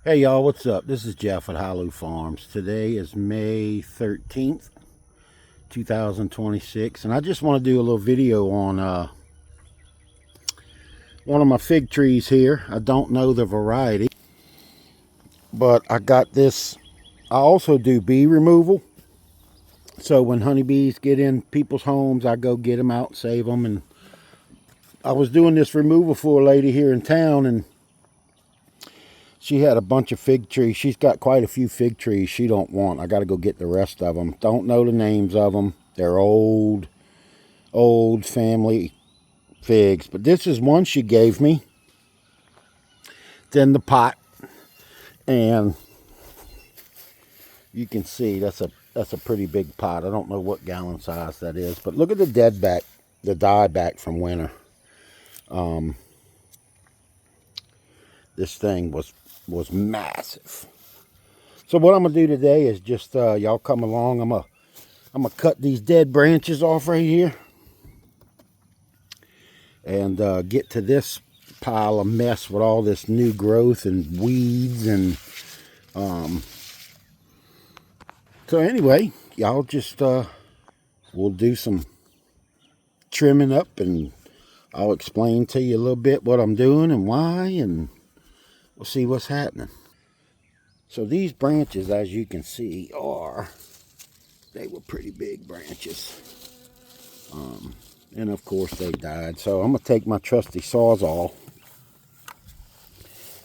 Hey y'all, what's up? This is Jeff at Hollow Farms. Today is May 13th, 2026, and I just want to do a little video on one of my fig trees here. I don't know the variety, but I got this. I also do bee removal. So when honeybees get in people's homes, I go get them out, save them. And I was doing this removal for a lady here in town, and she had a bunch of fig trees. She's got quite a few fig trees she don't want. I got to go get the rest of them. Don't know the names of them. They're old family figs. But this is one she gave me. It's in the pot. And you can see that's a pretty big pot. I don't know what gallon size that is. But look at the dieback from winter. This thing was massive. So what I'm gonna do today is just y'all come along. I'm gonna cut these dead branches off right here and get to this pile of mess with all this new growth and weeds. And so anyway, y'all just we'll do some trimming up, and I'll explain to you a little bit what I'm doing and why, and we'll see what's happening. So these branches, as you can see, they were pretty big branches. And of course they died. So I'm going to take my trusty Sawzall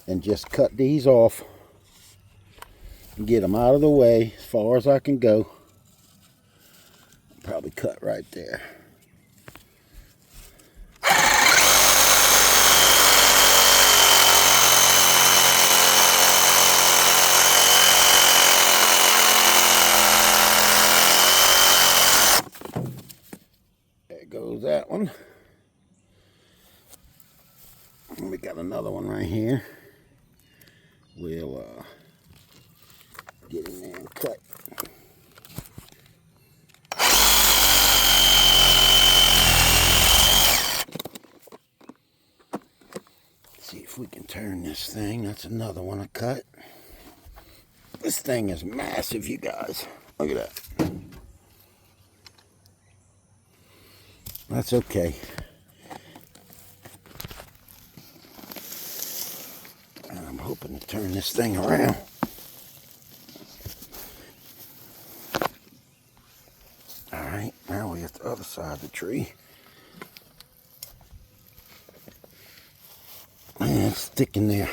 and just cut these off and get them out of the way as far as I can go. Probably cut right there. There goes that one. And we got another one right here. We'll get in there and cut. See if we can turn this thing. That's another one I cut. This thing is massive, you guys. Look at that. That's okay. And I'm hoping to turn this thing around. Alright, now we're at the other side of the tree. And it's sticking there.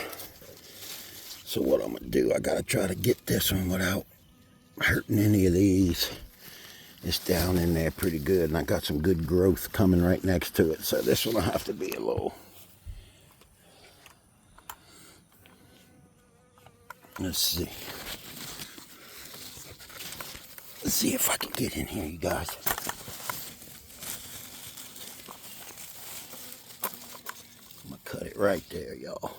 So what I'm going to do, I got to try to get this one without hurting any of these. It's down in there pretty good, and I got some good growth coming right next to it. So this one will have to be a little. Let's see. Let's see if I can get in here, you guys. I'm going to cut it right there, y'all.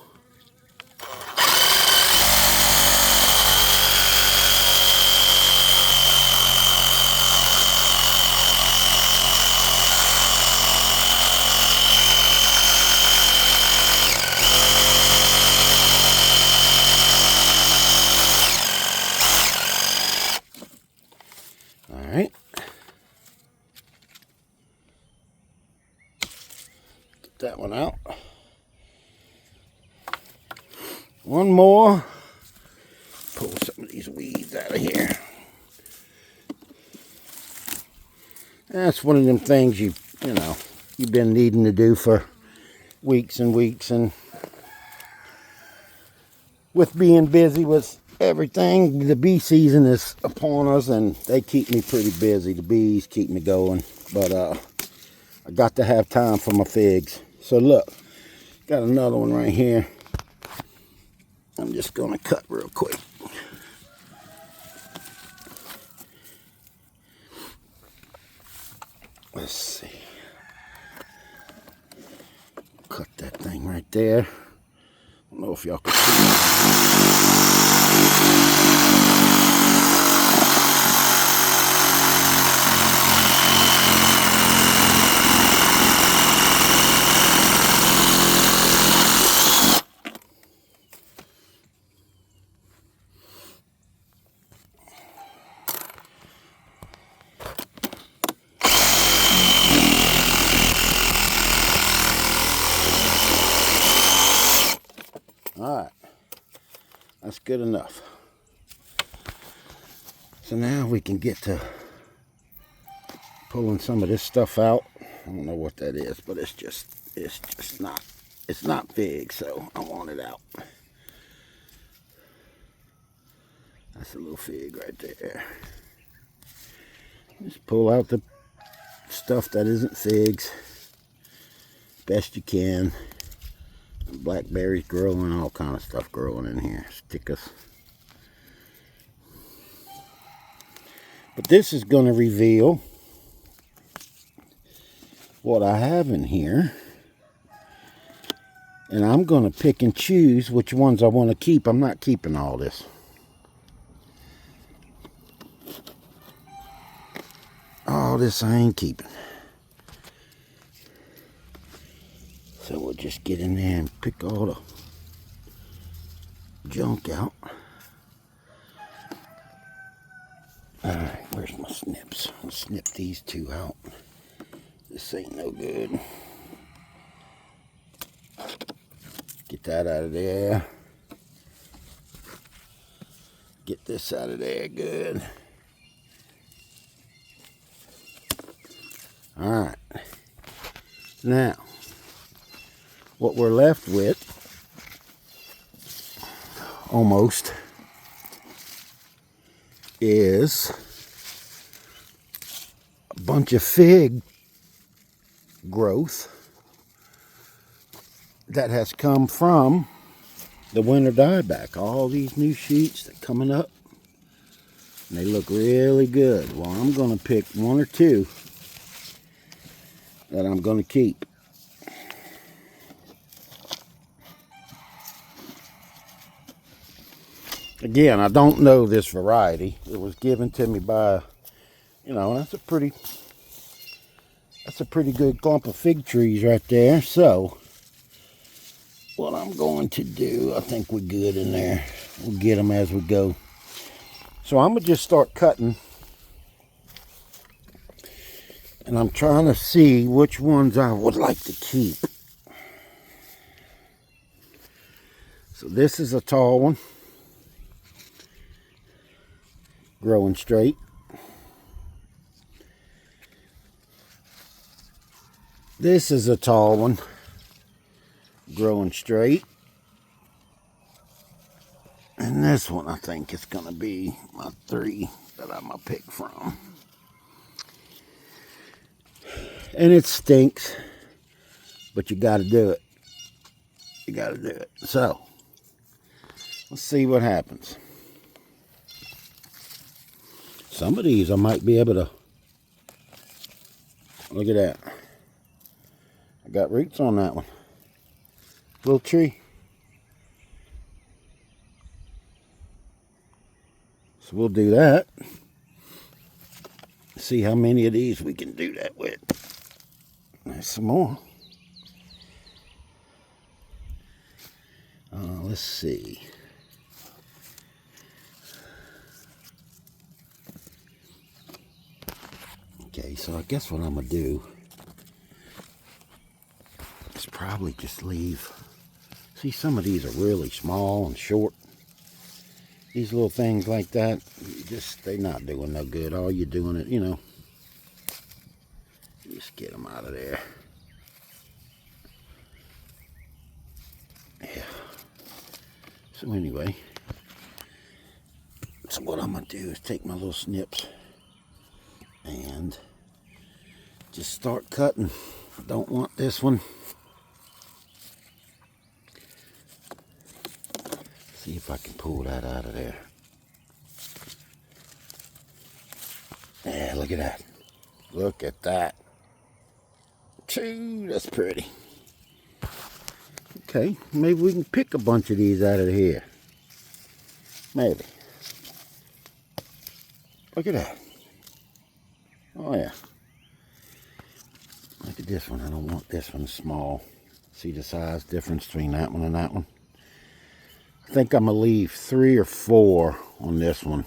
Alright. Get that one out. One more. Pull some of these weeds out of here. That's one of them things you've been needing to do for weeks and weeks, and with being busy with everything, the bee season is upon us, and they keep me pretty busy. The bees keep me going, but I got to have time for my figs. So look, got another one right here. I'm just gonna cut real quick. Let's see. Cut that thing right there. I don't know if y'all can see it. All right, that's good enough. So now we can get to pulling some of this stuff out. I don't know what that is, but it's just not, it's not big, so I want it out. That's a little fig right there. Just pull out the stuff that isn't figs best you can. Blackberries growing, all kind of stuff growing in here. Stickers. But this is going to reveal what I have in here. And I'm going to pick and choose which ones I want to keep. I'm not keeping all this. All this I ain't keeping. So we'll just get in there and pick all the junk out. Alright, where's my snips? I'll snip these two out. This ain't no good. Get that out of there. Get this out of there, good. Alright. Now, what we're left with, almost, is a bunch of fig growth that has come from the winter dieback. All these new shoots that are coming up, and they look really good. Well, I'm going to pick one or two that I'm going to keep. Again, I don't know this variety. It was given to me by, you know, that's a pretty good clump of fig trees right there. So, what I'm going to do, I think we're good in there. We'll get them as we go. So I'm going to just start cutting. And I'm trying to see which ones I would like to keep. So this is a tall one. Growing straight. This is a tall one. Growing straight. And this one I think is going to be my three that I'm going to pick from. And it stinks. But you got to do it. You got to do it. So, let's see what happens. Some of these I might be able to, look at that. I got roots on that one. Little tree. So we'll do that. See how many of these we can do that with. There's some more. Let's see. Okay, so I guess what I'm going to do is probably just leave. See, some of these are really small and short. These little things like that, they're not doing no good. All you're doing it, you know, just get them out of there. Yeah. So anyway, so what I'm going to do is take my little snips and just start cutting. I don't want this one. See if I can pull that out of there. Yeah, look at that. Look at that. Choo, that's pretty. Okay, maybe we can pick a bunch of these out of here. Maybe. Look at that. Oh yeah. Look at this one. I don't want this one small. See the size difference between that one and that one? I think I'm going to leave 3 or 4 on this one.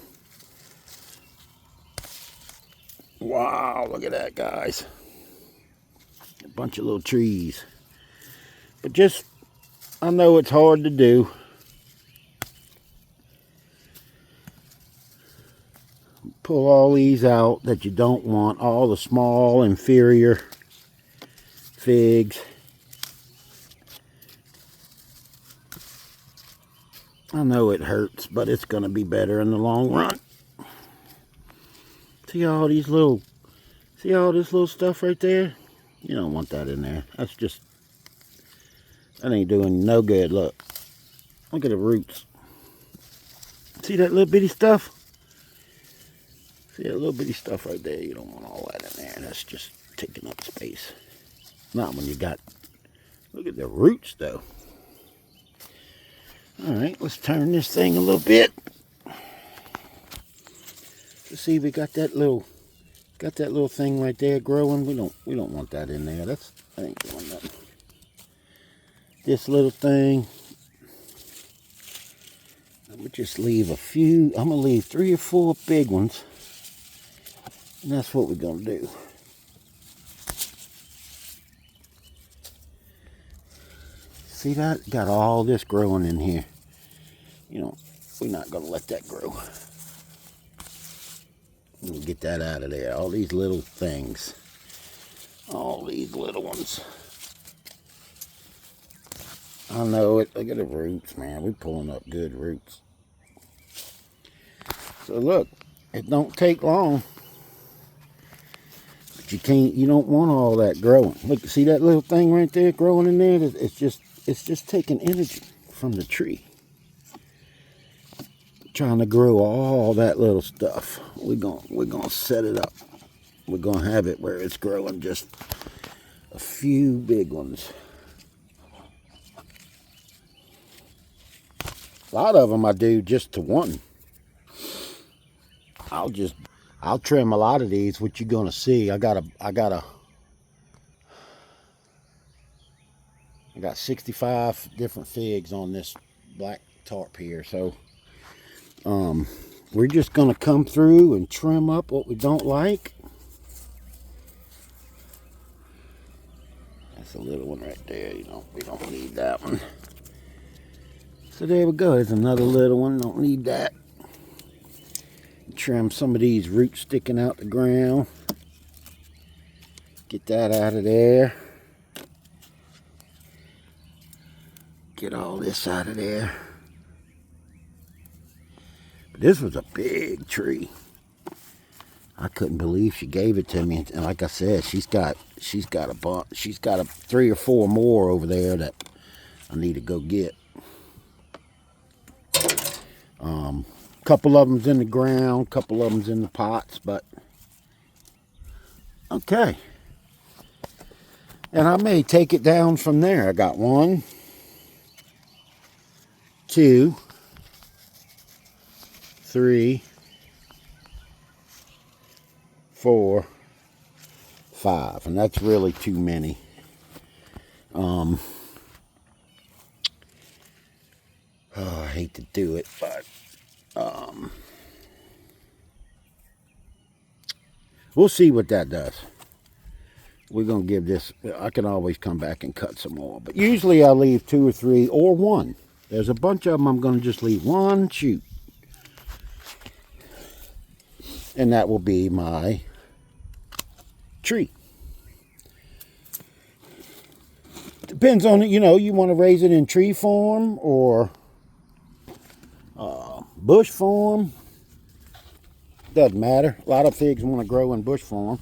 Wow, look at that, guys. A bunch of little trees. But just I know it's hard to do. Pull all these out that you don't want, all the small inferior figs. I know it hurts, but it's going to be better in the long run. See all this little stuff right there? You don't want that in there. That ain't doing no good. Look at the roots. See that little bitty stuff? See that little bitty stuff right there? You don't want all that in there. That's just taking up space. Not when you got, look at the roots though. Alright, let's turn this thing a little bit. Let's see, we got that little thing right there growing. We don't want that in there. That ain't doing nothing. This little thing, I'm gonna just leave a few. I'm gonna leave 3 or 4 big ones, and that's what we're gonna do. See that? Got all this growing in here. You know, we're not gonna let that grow. We'll get that out of there. All these little things. All these little ones. I know it. Look at the roots, man. We're pulling up good roots. So look, it don't take long. But you don't want all that growing. Look, see that little thing right there growing in there? It's just taking energy from the tree. Trying to grow all that little stuff. We're gonna set it up. We're gonna have it where it's growing just a few big ones. A lot of them I do just to one. I'll trim a lot of these. What you're gonna see, I got 65 different figs on this black tarp here. So we're just gonna come through and trim up what we don't like. That's a little one right there. We don't need that one. So there we go. There's another little one. Don't need that. Trim some of these roots sticking out the ground. Get that out of there. Get all this out of there. But this was a big tree. I couldn't believe she gave it to me. And like I said, she's got a bunch. She's got 3 or 4 more over there that I need to go get. Couple of them's in the ground, couple of them's in the pots, but okay. And I may take it down from there. I got 1, 2, 3, 4, 5, and that's really too many. Oh, I hate to do it, but we'll see what that does. We're gonna give this. I can always come back and cut some more, but usually I leave 2 or 3 or 1. There's a bunch of them I'm gonna just leave 1 shoot, and that will be my tree. Depends on it. You want to raise it in tree form or bush form. Doesn't matter. A lot of figs want to grow in bush form.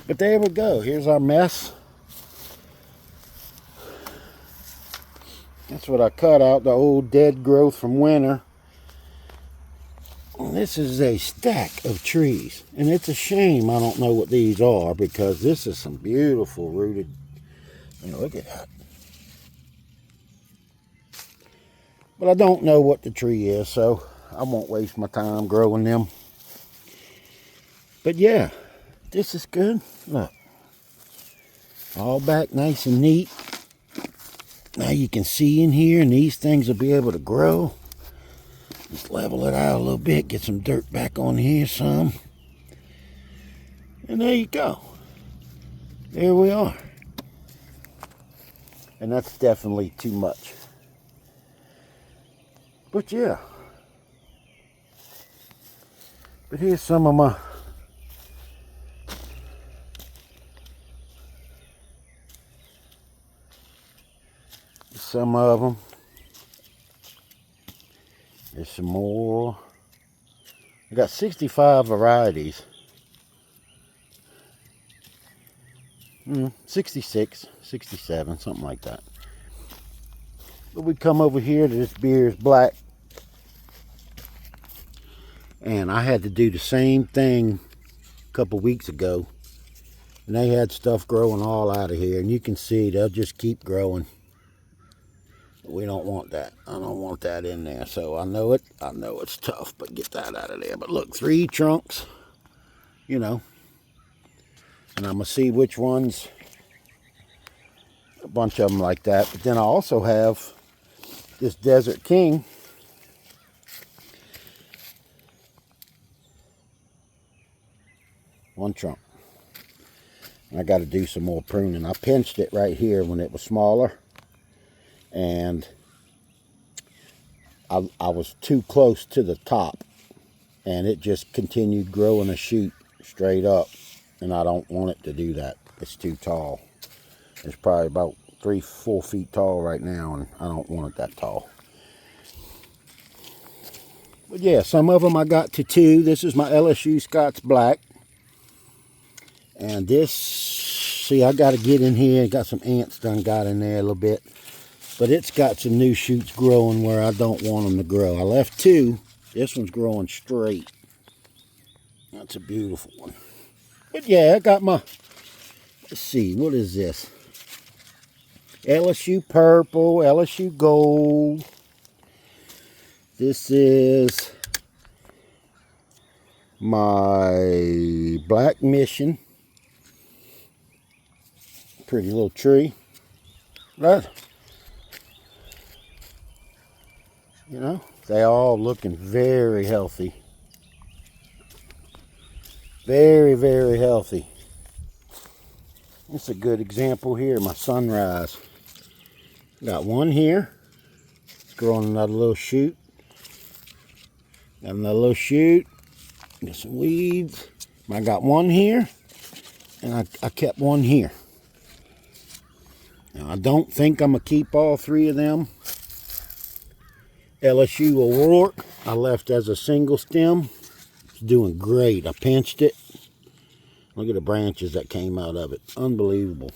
But there we go. Here's our mess. That's what I cut out, the old dead growth from winter. And this is a stack of trees. And it's a shame I don't know what these are, because this is some beautiful rooted. Look at that. But I don't know what the tree is, so I won't waste my time growing them. But yeah, this is good. Look, all back nice and neat. Now you can see in here, and these things will be able to grow. Just level it out a little bit, get some dirt back on here some. And there you go. There we are. And that's definitely too much. But yeah. But here's some of my some of them. There's some more. I got 65 varieties. 66, 67, something like that. But we come over here to this Beer's Black. And I had to do the same thing a couple weeks ago. And they had stuff growing all out of here. And you can see they'll just keep growing. We don't want that. I don't want that in there. So I know it. I know it's tough, but get that out of there. But look, 3 trunks, you know. And I'm going to see which ones. A bunch of them like that. But then I also have this Desert King. One trunk. I got to do some more pruning. I pinched it right here when it was smaller. And I was too close to the top. And it just continued growing a shoot straight up. And I don't want it to do that. It's too tall. It's probably about 3-4 feet tall right now. And I don't want it that tall. But yeah, some of them I got to 2. This is my LSU Scots Black. And this, see, I got to get in here. Got some ants done got in there a little bit. But it's got some new shoots growing where I don't want them to grow. I left 2. This one's growing straight. That's a beautiful one. But yeah, I got my, let's see, what is this? LSU Purple, LSU Gold. This is my Black Mission. Pretty little tree. Right? You know, they all looking very healthy. Very, very healthy. It's a good example here, my Sunrise. Got one here. It's growing another little shoot. Got another little shoot. Got some weeds. I got one here. And I kept one here. Now, I don't think I'm going to keep all 3 of them. LSU O'Rourke, I left as a single stem. It's doing great. I pinched it. Look at the branches that came out of it. Unbelievable.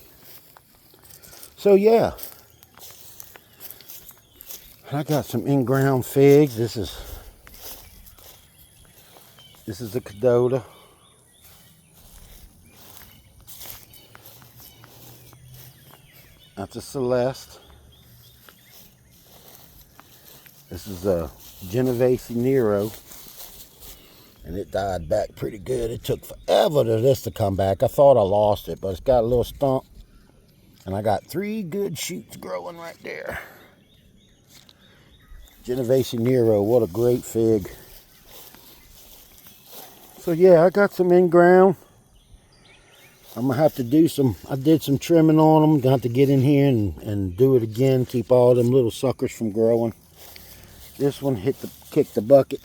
So, yeah. I got some in-ground figs. This is a Cadota. That's a Celeste. This is a Genovese Nero. And it died back pretty good. It took forever for this to come back. I thought I lost it, but it's got a little stump. And I got 3 good shoots growing right there. Genovese Nero, what a great fig. So yeah, I got some in-ground. I'm going to have to do some, I did some trimming on them. Gonna have to get in here and do it again. Keep all them little suckers from growing. This one kicked the bucket.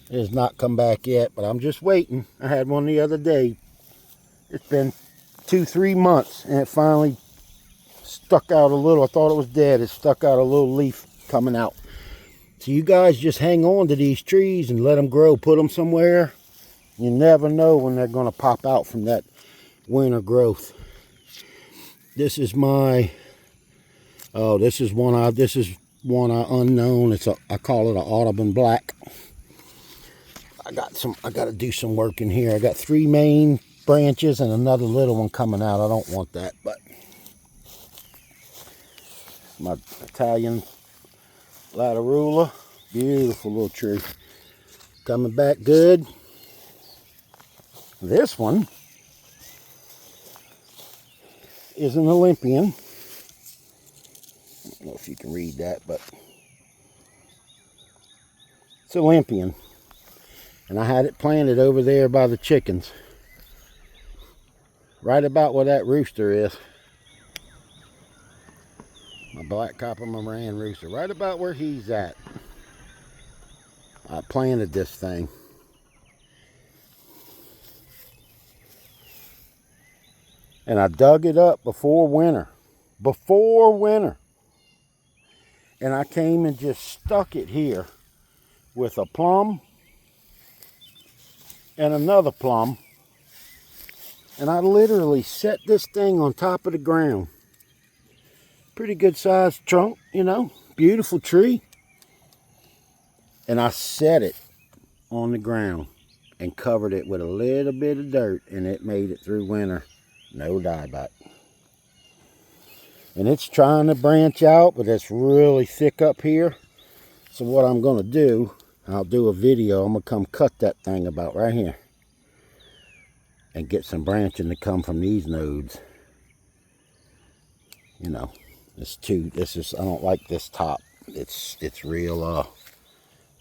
It has not come back yet, but I'm just waiting. I had one the other day. It's been 2-3 months, and it finally stuck out a little. I thought it was dead. It stuck out a little leaf coming out. So you guys just hang on to these trees and let them grow. Put them somewhere. You never know when they're going to pop out from that winter growth. This is my, this is one I unknown. I call it an Audubon Black. I got to do some work in here. I got 3 main branches and another little one coming out. I don't want that, but my Italian Latarula, beautiful little tree. Coming back good. This one is an Olympian. I don't know if you can read that, but it's Olympian. And I had it planted over there by the chickens. Right about where that rooster is. My black copper Moran rooster, right about where he's at. I planted this thing. And I dug it up before winter. Before winter. And I came and just stuck it here with a plum and another plum. And I literally set this thing on top of the ground. Pretty good sized trunk, you know. Beautiful tree. And I set it on the ground and covered it with a little bit of dirt, and it made it through winter. No dieback. And it's trying to branch out, but it's really thick up here. So what I'm going to do, I'll do a video. I'm going to come cut that thing about right here and get some branching to come from these nodes. You know, this is, I don't like this top. It's real,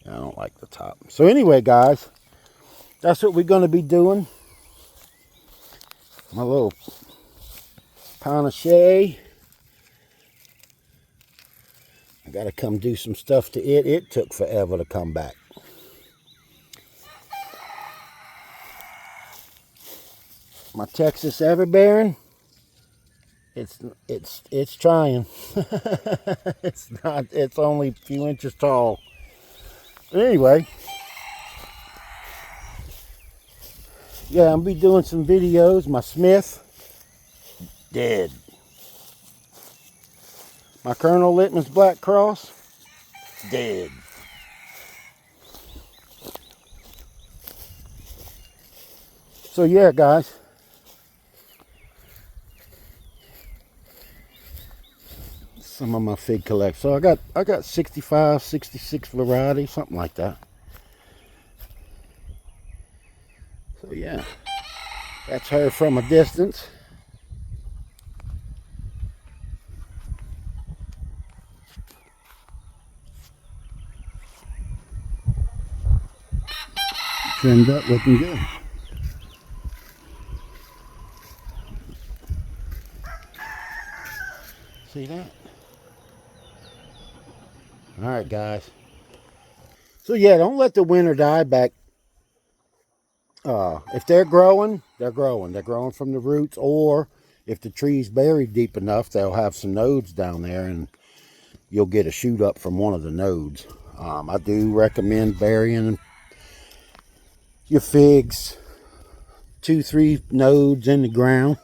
I don't like the top. So anyway, guys, that's what we're going to be doing. My little panache. I got to come do some stuff to it. It took forever to come back. My Texas Everbearing, it's trying. It's only a few inches tall. But anyway, yeah, I'll be doing some videos. My Smith, dead. My Colonel Littman's Black Cross, dead. So yeah, guys. Some of my fig collection. So I got 65, 66 varieties, something like that. So yeah, that's her from a distance. Trimmed up, looking good. See that? All right, guys. So yeah, don't let the winter dieback. If they're growing, they're growing. They're growing from the roots, or if the tree's buried deep enough, they'll have some nodes down there, and you'll get a shoot up from one of the nodes. I do recommend burying your figs 2-3 nodes in the ground.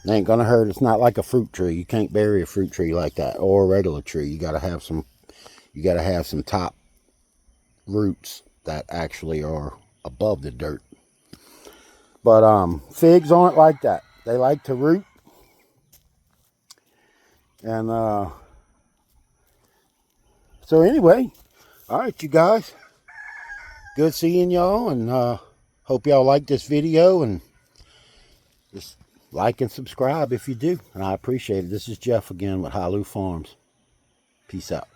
It ain't gonna hurt. It's not like a fruit tree. You can't bury a fruit tree like that, or a regular tree. You gotta have some top roots that actually are above the dirt. But figs aren't like that. They like to root. And so anyway, all right, you guys, good seeing y'all, and hope y'all like this video, and just like and subscribe if you do, and I appreciate it. This is Jeff again with Halou Farms. Peace out.